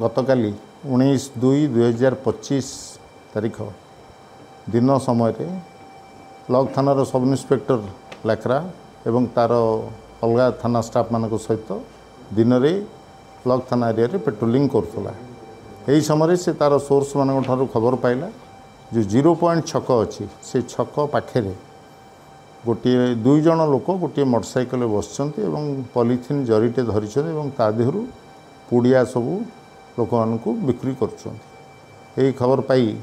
गतकाली 19/2/2025 तारीख दिन समय ब्लॉक थानार सब इन्स्पेक्टर लाकरा एवं तार अलग थाना स्टाफ मान सहित दिन में ब्लॉक थाना एरिया पेट्रोलिंग करूला। यही समय से तार सोर्स मान खबर पाइला जो 0 पॉइंट छक अच्छी से छक पाखे गोटे 2 जन लोक गोटे मोटरसाइकल बसचंत पॉलीथिन जरीटे धरी तादेहरु पुड़िया सबू लोक मानू बिक्री कर खबर पाई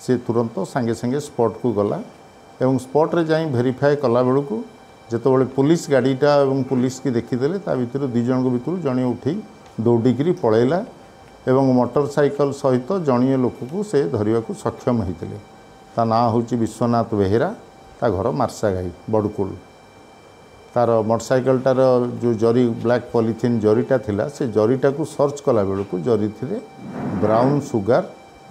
से तुरंत सांगे सांगे स्पॉट को गला एवं स्पॉट रे जाई वेरीफाई कला बेलू जिते पुलिस गाड़ीटा एवं पुलिस की देखीदे ता भर 2 जन भर जड़े उठी दौड़िकी पलैला एवं मोटरसाइकल सहित जड़िए लोक को से धरने को सक्षम होते। ता ना हूँ विश्वनाथ बेहेरा, ता घर मार्साघाई बड़कुल। तार मोटरसाइकलटार जो जरी ब्लैक पॉलीथिन जरीटा थिला से जरीटा को सर्च कला बेलू जरी थी ब्राउन सुगार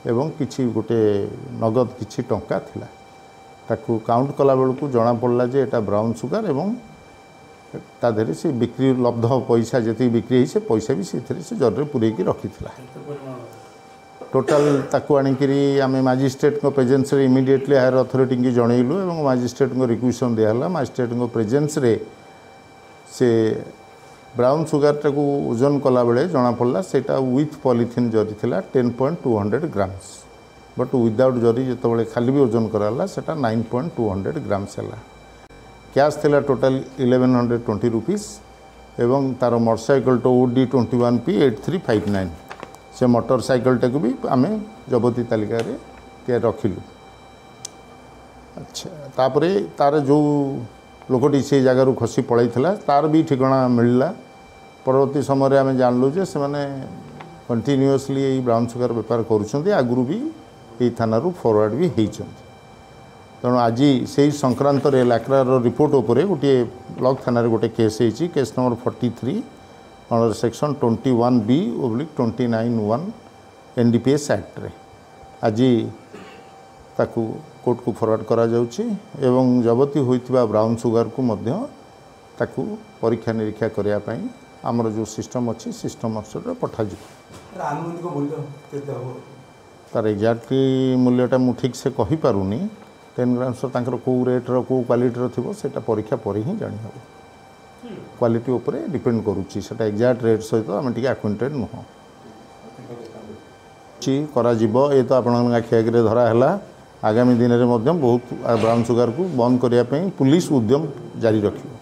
एवं किछि गोटे नगद किछि टंका थिला। ताकू काउंट कला बेलू जना पड़ला जे एटा ब्राउन सुगार एवं ता देहरे से बिक्री लब्ध पैसा जी बिक्री से पैसा भी से जरी पूरेकी रखी था। टोटाल ताकू आनिकी आम मजिस्ट्रेट प्रेजेंस रे इमिडिएटली हायर अथॉरिटी की जनइलु और मजिस्ट्रेट को रिक्वेशन दिहला। मजिस्ट्रेट प्रेजेंस रे से ब्राउन सुगार टाक ओजन कला बेले जना पड़ला सेटा विथ पॉलीथिन जरी थिला 10.200 ग्राम्स बट विदाउट जरी जो खाली भी ओजन कराला सेटा 9.200 ग्राम्स है। कैश थिला टोटाल 1120 रुपीस एवं तार मोटरसाइकल तो OD 21P8359 से मोटरसाइकल टाक भी आम जबती तालिका रखिलु। अच्छा तापर तार जो लोकटी से जगार खसी पलैला तार भी ठिकाना मिलला। परवर्ती समय आम जानलु जे से माने कंटिन्यूअसली यही ब्राउन सुगार बेपार करुछंती आगुरु भी यही थाना फॉरवर्ड भी होइछंती। तेणु आज से संक्रांत लाकरार रिपोर्ट उपरे गोटे ब्लॉक थाना गोटे केस होती case number 43 under section 21B/29(1) NDPS act रे आज ताकू कोर्ट को फॉरवर्ड करा जाउछि एवं जबती होइतिबा ब्राउन सुगार को मध्य ताकू परीक्षा निरीक्षा करिया पई हमर जो सिस्टम अच्छी सिस्टम अनुसार पठा तार एक्जाक्टली मूल्यटा मु ठीक से कहि पारुनी। 10 ग्राम्स कौ रेट्र कौ क्वालिटीर थी से परीक्षा पर ही जानी हम क्वालिटी उपरे डिपेंड करुच्ची से एक्जाक्ट रेट सहित आम टे आक्वेंटेड नुह ये तो आपण आखि आगे धरा है। आगामी दिन में बहुत ब्राउन सुगार को बंद करने पुलिस उद्यम जारी रखियो।